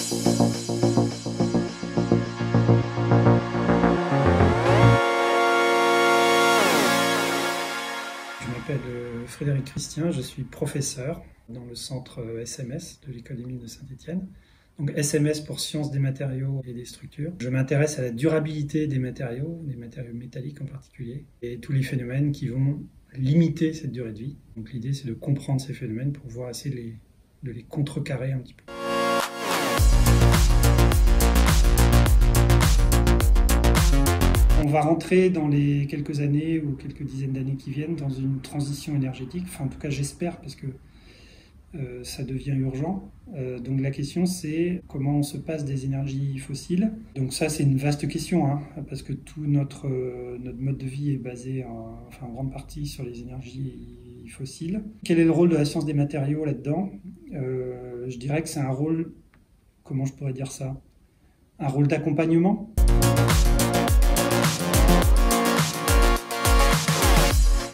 Je m'appelle Frédéric Christien, je suis professeur dans le centre SMS de l'École des Mines de Saint-Étienne. Donc SMS pour Sciences des matériaux et des structures. Je m'intéresse à la durabilité des matériaux métalliques en particulier, et tous les phénomènes qui vont limiter cette durée de vie. Donc l'idée c'est de comprendre ces phénomènes pour pouvoir essayer de les contrecarrer un petit peu. On va rentrer dans les quelques années ou quelques dizaines d'années qui viennent dans une transition énergétique, enfin en tout cas j'espère, parce que ça devient urgent. Donc la question c'est comment on se passe des énergies fossiles. Donc ça c'est une vaste question, hein, parce que tout notre mode de vie est basé en grande partie sur les énergies fossiles. Quel est le rôle de la science des matériaux là-dedans? Je dirais que c'est un rôle, comment je pourrais dire ça? Un rôle d'accompagnement.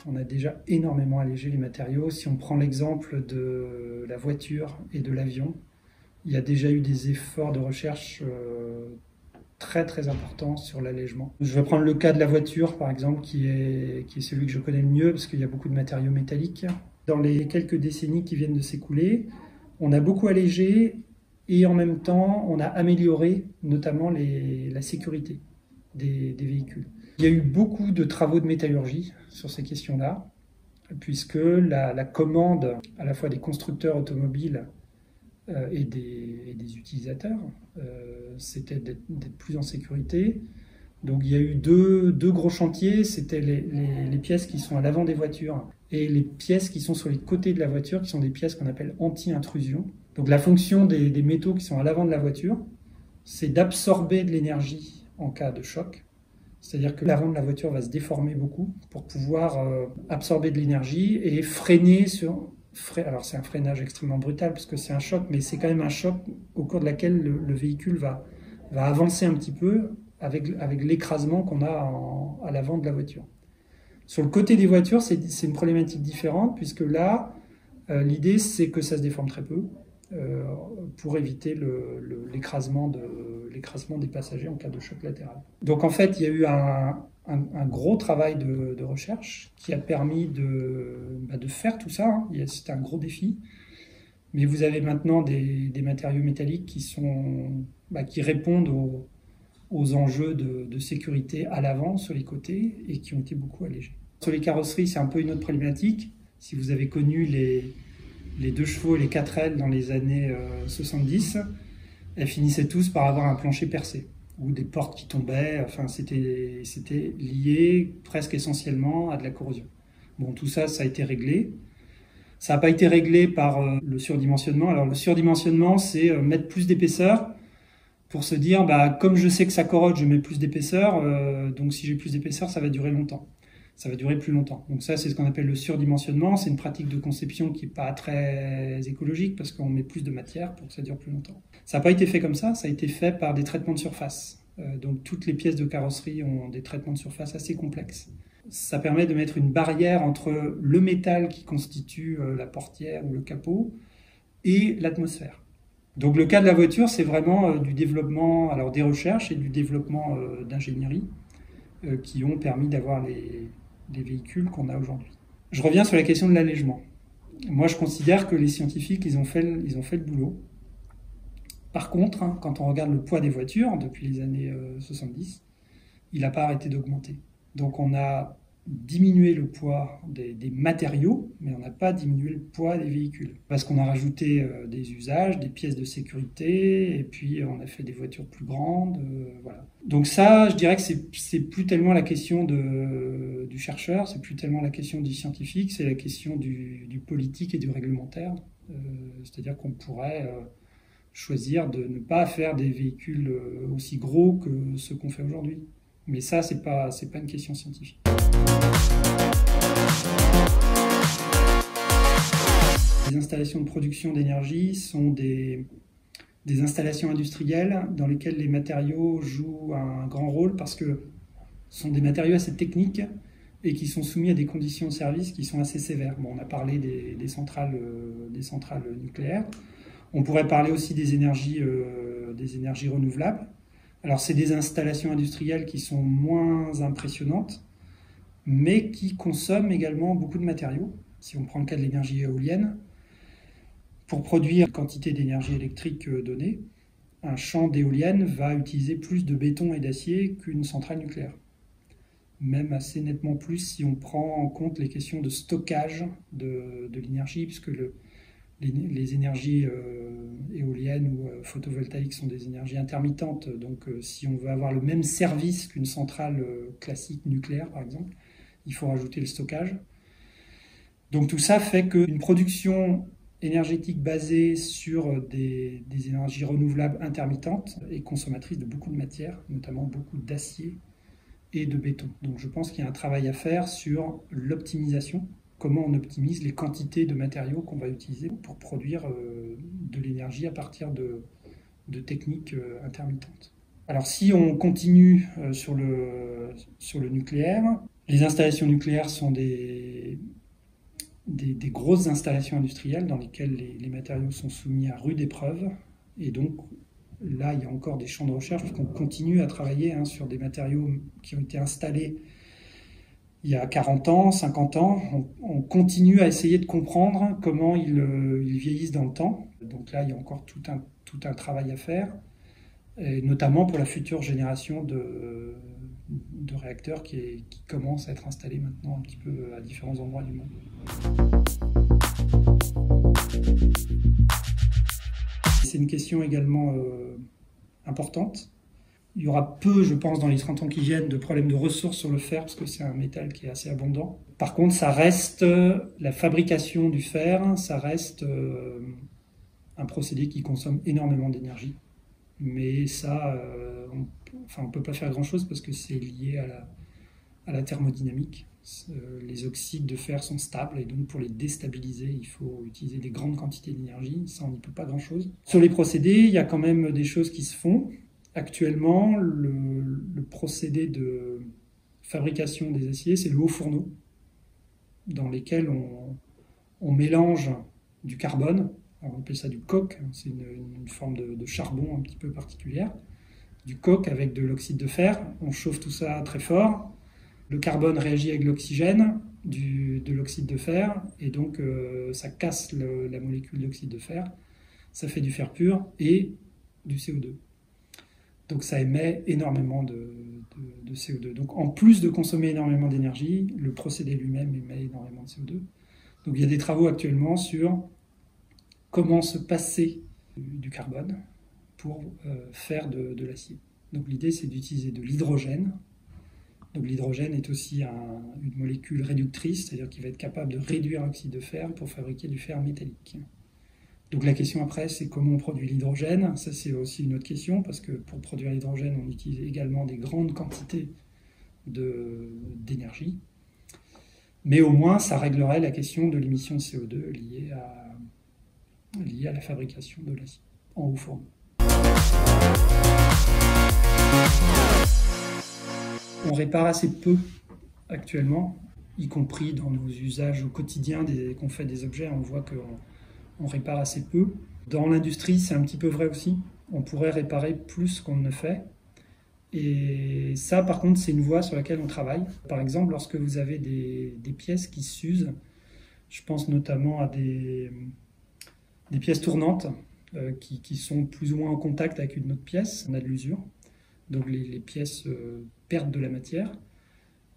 On a déjà énormément allégé les matériaux. Si on prend l'exemple de la voiture et de l'avion, il y a déjà eu des efforts de recherche très très importants sur l'allègement. Je vais prendre le cas de la voiture par exemple, qui est celui que je connais le mieux parce qu'il y a beaucoup de matériaux métalliques. Dans les quelques décennies qui viennent de s'écouler, on a beaucoup allégé et en même temps on a amélioré notamment la sécurité des véhicules. Il y a eu beaucoup de travaux de métallurgie sur ces questions-là, puisque la commande à la fois des constructeurs automobiles et des utilisateurs, c'était d'être plus en sécurité. Donc il y a eu deux gros chantiers, c'était les pièces qui sont à l'avant des voitures et les pièces qui sont sur les côtés de la voiture, qui sont des pièces qu'on appelle anti-intrusion. Donc la fonction des métaux qui sont à l'avant de la voiture, c'est d'absorber de l'énergie en cas de choc. C'est-à-dire que l'avant de la voiture va se déformer beaucoup pour pouvoir absorber de l'énergie et freiner alors c'est un freinage extrêmement brutal parce que c'est un choc, mais c'est quand même un choc au cours de laquelle le véhicule va avancer un petit peu avec l'écrasement qu'on a à l'avant de la voiture. Sur le côté des voitures, c'est une problématique différente puisque là, l'idée c'est que ça se déforme très peu pour éviter l'écrasement des passagers en cas de choc latéral. Donc en fait, il y a eu un gros travail de recherche qui a permis de faire tout ça, hein. C'était un gros défi. Mais vous avez maintenant des matériaux métalliques qui répondent aux enjeux de sécurité à l'avant, sur les côtés, et qui ont été beaucoup allégés. Sur les carrosseries, c'est un peu une autre problématique. Si vous avez connu les 2 chevaux et les 4 ailes dans les années 70, elles finissaient tous par avoir un plancher percé ou des portes qui tombaient. Enfin, c'était lié presque essentiellement à de la corrosion. Bon, tout ça, ça a été réglé. Ça n'a pas été réglé par le surdimensionnement. Alors, le surdimensionnement, c'est mettre plus d'épaisseur pour se dire, comme je sais que ça corrode, je mets plus d'épaisseur. Donc, si j'ai plus d'épaisseur, ça va durer longtemps. Ça va durer plus longtemps. Donc ça, c'est ce qu'on appelle le surdimensionnement. C'est une pratique de conception qui n'est pas très écologique parce qu'on met plus de matière pour que ça dure plus longtemps. Ça n'a pas été fait comme ça a été fait par des traitements de surface. Donc toutes les pièces de carrosserie ont des traitements de surface assez complexes. Ça permet de mettre une barrière entre le métal qui constitue la portière ou le capot et l'atmosphère. Donc le cas de la voiture, c'est vraiment du développement, alors des recherches et du développement d'ingénierie qui ont permis d'avoir les véhicules qu'on a aujourd'hui. Je reviens sur la question de l'allègement. Moi, je considère que les scientifiques, ils ont fait le boulot. Par contre, quand on regarde le poids des voitures depuis les années 70, il n'a pas arrêté d'augmenter. Donc, on a diminué le poids des matériaux, mais on n'a pas diminué le poids des véhicules. Parce qu'on a rajouté des usages, des pièces de sécurité, et puis on a fait des voitures plus grandes. Voilà. Donc ça, je dirais que c'est plus tellement la question du chercheur, c'est plus tellement la question du scientifique, c'est la question du politique et du réglementaire. C'est-à-dire qu'on pourrait choisir de ne pas faire des véhicules aussi gros que ceux qu'on fait aujourd'hui. Mais ça, c'est pas une question scientifique. Les installations de production d'énergie sont des installations industrielles dans lesquelles les matériaux jouent un grand rôle parce que ce sont des matériaux assez techniques et qui sont soumis à des conditions de service qui sont assez sévères. Bon, on a parlé des centrales nucléaires. On pourrait parler aussi des énergies des énergies renouvelables. Alors c'est des installations industrielles qui sont moins impressionnantes, mais qui consomment également beaucoup de matériaux. Si on prend le cas de l'énergie éolienne, pour produire une quantité d'énergie électrique donnée, un champ d'éoliennes va utiliser plus de béton et d'acier qu'une centrale nucléaire. Même assez nettement plus si on prend en compte les questions de stockage de l'énergie, puisque les énergies éoliennes ou photovoltaïques sont des énergies intermittentes. Donc si on veut avoir le même service qu'une centrale classique nucléaire, par exemple, il faut rajouter le stockage. Donc tout ça fait qu'une production énergétique basée sur des énergies renouvelables intermittentes est consommatrice de beaucoup de matière, notamment beaucoup d'acier et de béton. Donc je pense qu'il y a un travail à faire sur l'optimisation, comment on optimise les quantités de matériaux qu'on va utiliser pour produire de l'énergie à partir de techniques intermittentes. Alors si on continue sur le nucléaire, les installations nucléaires sont des grosses installations industrielles dans lesquelles les matériaux sont soumis à rude épreuve. Et donc là, il y a encore des champs de recherche, parce qu'on continue à travailler sur des matériaux qui ont été installés il y a 40 ans, 50 ans. On continue à essayer de comprendre comment ils vieillissent dans le temps. Donc là, il y a encore tout un travail à faire, et notamment pour la future génération de réacteurs qui commencent à être installés maintenant un petit peu à différents endroits du monde. C'est une question également importante. Il y aura peu, je pense, dans les 30 ans qui viennent, de problèmes de ressources sur le fer, parce que c'est un métal qui est assez abondant. Par contre, ça reste la fabrication du fer, ça reste un procédé qui consomme énormément d'énergie. Mais ça, on ne peut pas faire grand-chose parce que c'est lié à la thermodynamique. Les oxydes de fer sont stables et donc pour les déstabiliser, il faut utiliser des grandes quantités d'énergie. Ça, on n'y peut pas grand-chose. Sur les procédés, il y a quand même des choses qui se font. Actuellement, le procédé de fabrication des aciers, c'est le haut fourneau, dans lesquels on mélange du carbone. Alors on appelle ça du coke, c'est une forme de charbon un petit peu particulière. Du coke avec de l'oxyde de fer, on chauffe tout ça très fort. Le carbone réagit avec l'oxygène de l'oxyde de fer, et donc ça casse la molécule d'oxyde de fer, ça fait du fer pur et du CO2. Donc ça émet énormément de CO2. Donc en plus de consommer énormément d'énergie, le procédé lui-même émet énormément de CO2. Donc il y a des travaux actuellement sur comment se passer du carbone pour faire de l'acier. Donc l'idée, c'est d'utiliser de l'hydrogène. Donc l'hydrogène est aussi une molécule réductrice, c'est-à-dire qu'il va être capable de réduire l'oxyde de fer pour fabriquer du fer métallique. Donc la question après, c'est comment on produit l'hydrogène. Ça, c'est aussi une autre question, parce que pour produire l'hydrogène, on utilise également des grandes quantités d'énergie. Mais au moins, ça réglerait la question de l'émission de CO2 liée à la fabrication de l'acier en haut fourneau. On répare assez peu actuellement, y compris dans nos usages au quotidien qu'on fait des objets, on voit qu'on répare assez peu. Dans l'industrie, c'est un petit peu vrai aussi. On pourrait réparer plus qu'on ne fait. Et ça, par contre, c'est une voie sur laquelle on travaille. Par exemple, lorsque vous avez des pièces qui s'usent, je pense notamment à des pièces tournantes qui sont plus ou moins en contact avec une autre pièce, on a de l'usure. Donc les pièces perdent de la matière.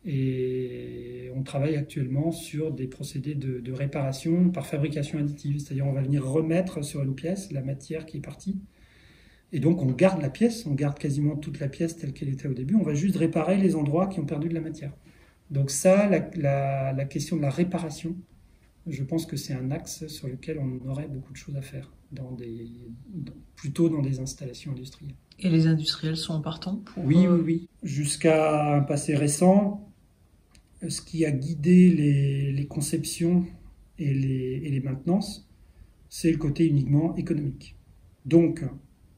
Et on travaille actuellement sur des procédés de réparation par fabrication additive. C'est-à-dire on va venir remettre sur une pièce la matière qui est partie. Et donc on garde la pièce, on garde quasiment toute la pièce telle qu'elle était au début. On va juste réparer les endroits qui ont perdu de la matière. Donc ça, la question de la réparation, je pense que c'est un axe sur lequel on aurait beaucoup de choses à faire, plutôt dans des installations industrielles. Et les industriels sont partants pour... Oui. Jusqu'à un passé récent, ce qui a guidé les conceptions et les maintenances, c'est le côté uniquement économique. Donc,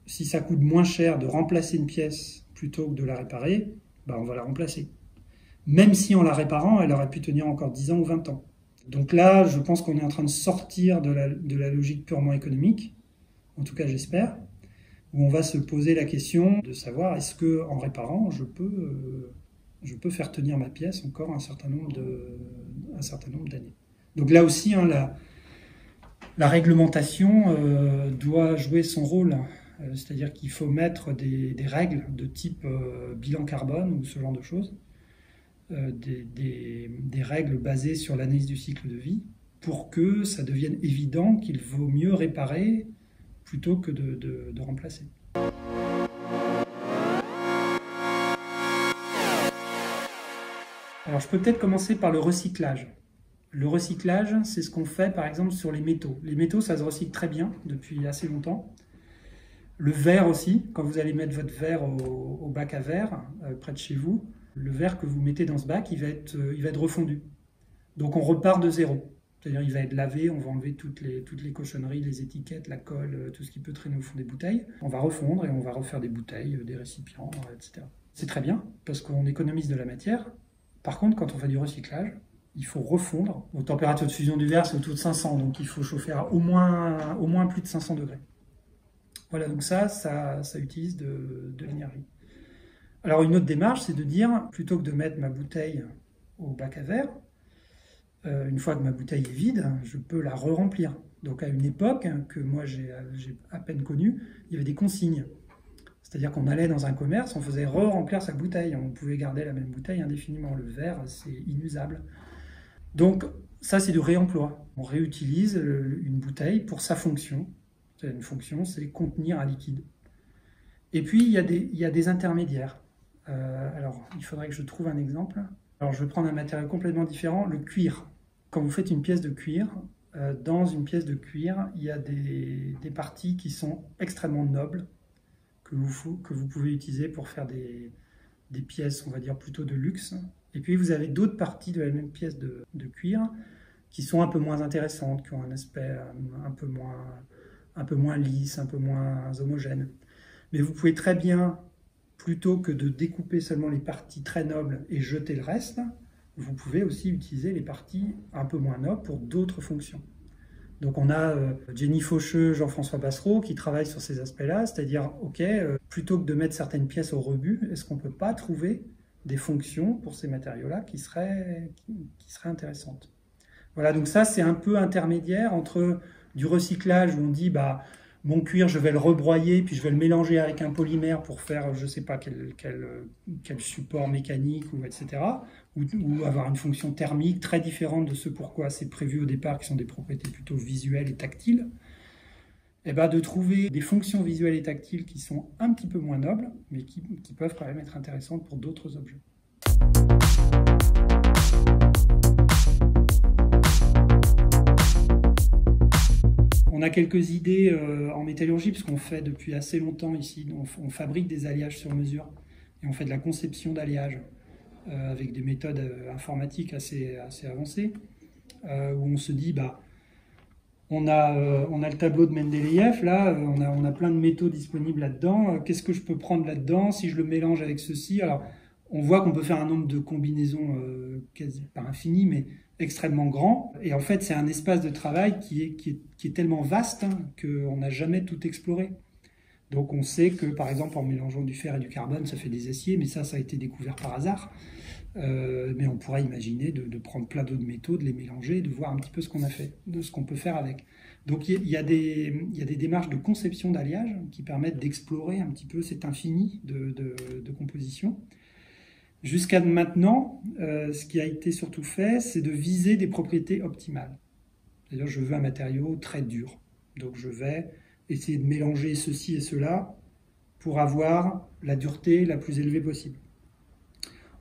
si ça coûte moins cher de remplacer une pièce plutôt que de la réparer, on va la remplacer. Même si en la réparant, elle aurait pu tenir encore 10 ans ou 20 ans. Donc là, je pense qu'on est en train de sortir de la logique purement économique, en tout cas j'espère, où on va se poser la question de savoir est-ce qu'en réparant, je peux faire tenir ma pièce encore un certain nombre d'années. Donc là aussi, hein, la réglementation doit jouer son rôle. C'est-à-dire qu'il faut mettre des règles de type bilan carbone ou ce genre de choses, des règles basées sur l'analyse du cycle de vie, pour que ça devienne évident qu'il vaut mieux réparer plutôt que de remplacer. Alors je peux peut-être commencer par le recyclage. Le recyclage, c'est ce qu'on fait par exemple sur les métaux. Les métaux, ça se recycle très bien depuis assez longtemps. Le verre aussi, quand vous allez mettre votre verre au bac à verre près de chez vous, le verre que vous mettez dans ce bac, il va être refondu. Donc on repart de zéro. C'est-à-dire il va être lavé, on va enlever toutes les cochonneries, les étiquettes, la colle, tout ce qui peut traîner au fond des bouteilles. On va refondre et on va refaire des bouteilles, des récipients, etc. C'est très bien parce qu'on économise de la matière. Par contre, quand on fait du recyclage, il faut refondre. Aux températures de fusion du verre, c'est autour de 500, donc il faut chauffer à au moins plus de 500 degrés. Voilà, donc ça utilise de l'énergie. Alors une autre démarche, c'est de dire, plutôt que de mettre ma bouteille au bac à verre, une fois que ma bouteille est vide, je peux la re-remplir. Donc à une époque que moi j'ai à peine connue, il y avait des consignes. C'est-à-dire qu'on allait dans un commerce, on faisait re-remplir sa bouteille. On pouvait garder la même bouteille indéfiniment. Le verre, c'est inusable. Donc ça, c'est du réemploi. On réutilise une bouteille pour sa fonction. Une fonction, c'est contenir un liquide. Et puis, il y a des intermédiaires. Alors, il faudrait que je trouve un exemple. Alors, je vais prendre un matériau complètement différent, le cuir. Quand vous faites une pièce de cuir, dans une pièce de cuir, il y a des parties qui sont extrêmement nobles, que vous pouvez utiliser pour faire des pièces, on va dire, plutôt de luxe. Et puis, vous avez d'autres parties de la même pièce de cuir qui sont un peu moins intéressantes, qui ont un aspect un peu moins lisse, un peu moins homogène. Mais vous pouvez très bien, plutôt que de découper seulement les parties très nobles et jeter le reste, vous pouvez aussi utiliser les parties un peu moins nobles pour d'autres fonctions. Donc on a Jenny Faucheux, Jean-François Bassereau qui travaillent sur ces aspects-là, c'est-à-dire, ok, plutôt que de mettre certaines pièces au rebut, est-ce qu'on ne peut pas trouver des fonctions pour ces matériaux-là qui seraient intéressantes? Voilà, donc ça c'est un peu intermédiaire entre du recyclage où on dit bah mon cuir je vais le rebroyer puis je vais le mélanger avec un polymère pour faire je sais pas quel support mécanique ou etc. Ou avoir une fonction thermique très différente de ce pourquoi c'est prévu au départ qui sont des propriétés plutôt visuelles et tactiles. Et bah de trouver des fonctions visuelles et tactiles qui sont un petit peu moins nobles mais qui peuvent quand même être intéressantes pour d'autres objets. On a quelques idées en métallurgie, puisqu'on fait depuis assez longtemps ici, on fabrique des alliages sur mesure et on fait de la conception d'alliages avec des méthodes informatiques assez avancées, où on se dit, bah, on a le tableau de Mendeleïev, là, on a plein de métaux disponibles là-dedans, qu'est-ce que je peux prendre là-dedans si je le mélange avec ceci? Alors, on voit qu'on peut faire un nombre de combinaisons quasi pas infini, mais extrêmement grand. Et en fait, c'est un espace de travail qui est tellement vaste qu'on n'a jamais tout exploré. Donc on sait que, par exemple, en mélangeant du fer et du carbone, ça fait des aciers, mais ça a été découvert par hasard. Mais on pourrait imaginer de prendre plein d'autres métaux, de les mélanger, de voir un petit peu ce qu'on a fait, de ce qu'on peut faire avec. Donc il y a des démarches de conception d'alliage qui permettent d'explorer un petit peu cet infini de composition. Jusqu'à maintenant, ce qui a été surtout fait, c'est de viser des propriétés optimales. C'est-à-dire, je veux un matériau très dur. Donc, je vais essayer de mélanger ceci et cela pour avoir la dureté la plus élevée possible.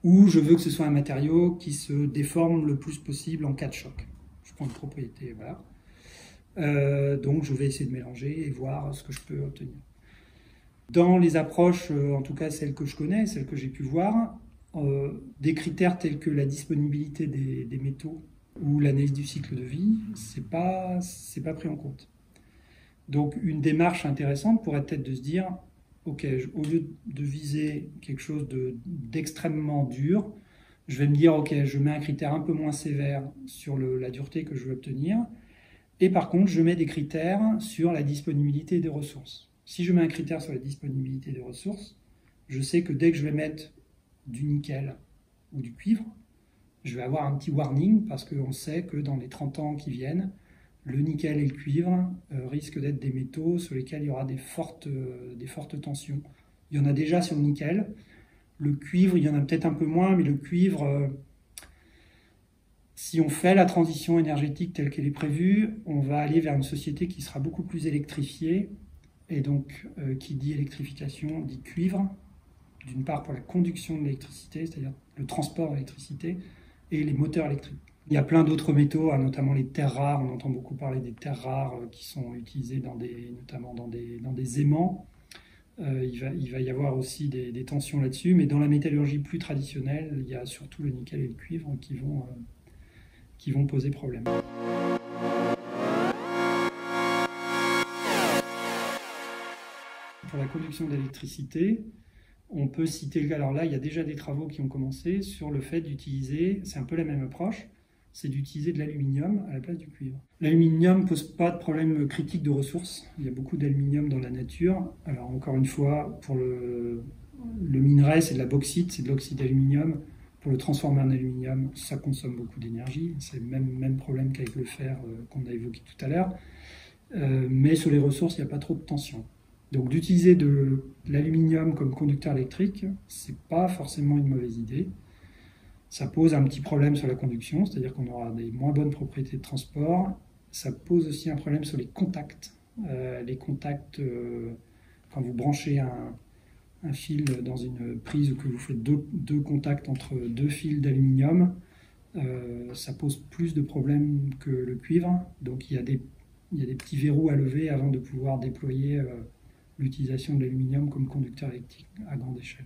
Ou je veux que ce soit un matériau qui se déforme le plus possible en cas de choc. Je prends une propriété, voilà. Donc, je vais essayer de mélanger et voir ce que je peux obtenir. Dans les approches, en tout cas celles que je connais, celles que j'ai pu voir, des critères tels que la disponibilité des métaux ou l'analyse du cycle de vie, c'est pas pris en compte. Donc une démarche intéressante pourrait être de se dire, ok, au lieu de viser quelque chose d'extrêmement dur, je vais me dire, ok, je mets un critère un peu moins sévère sur la dureté que je veux obtenir, et par contre, je mets des critères sur la disponibilité des ressources. Si je mets un critère sur la disponibilité des ressources, je sais que dès que je vais mettre du nickel ou du cuivre, je vais avoir un petit warning parce qu'on sait que dans les 30 ans qui viennent, le nickel et le cuivre risquent d'être des métaux sur lesquels il y aura des fortes tensions. Il y en a déjà sur le nickel. Le cuivre, il y en a peut-être un peu moins, mais le cuivre, si on fait la transition énergétique telle qu'elle est prévue, on va aller vers une société qui sera beaucoup plus électrifiée. Et donc, qui dit électrification, dit cuivre, d'une part pour la conduction de l'électricité, c'est-à-dire le transport d'électricité, et les moteurs électriques. Il y a plein d'autres métaux, notamment les terres rares. On entend beaucoup parler des terres rares qui sont utilisées notamment dans des aimants. Il va y avoir aussi des tensions là-dessus, mais dans la métallurgie plus traditionnelle, il y a surtout le nickel et le cuivre qui vont poser problème. Pour la conduction d'électricité, on peut citer, alors là, il y a déjà des travaux qui ont commencé sur le fait d'utiliser, c'est un peu la même approche, c'est d'utiliser de l'aluminium à la place du cuivre. L'aluminium ne pose pas de problème critique de ressources. Il y a beaucoup d'aluminium dans la nature. Alors encore une fois, pour le minerai, c'est de la bauxite, c'est de l'oxyde d'aluminium. Pour le transformer en aluminium, ça consomme beaucoup d'énergie. C'est le même problème qu'avec le fer qu'on a évoqué tout à l'heure. Mais sur les ressources, il n'y a pas trop de tension. Donc d'utiliser de l'aluminium comme conducteur électrique, c'est pas forcément une mauvaise idée. Ça pose un petit problème sur la conduction, c'est-à-dire qu'on aura des moins bonnes propriétés de transport. Ça pose aussi un problème sur les contacts. Quand vous branchez un fil dans une prise ou que vous faites deux contacts entre deux fils d'aluminium, ça pose plus de problèmes que le cuivre. Donc il y a des petits verrous à lever avant de pouvoir déployer l'utilisation de l'aluminium comme conducteur électrique à grande échelle.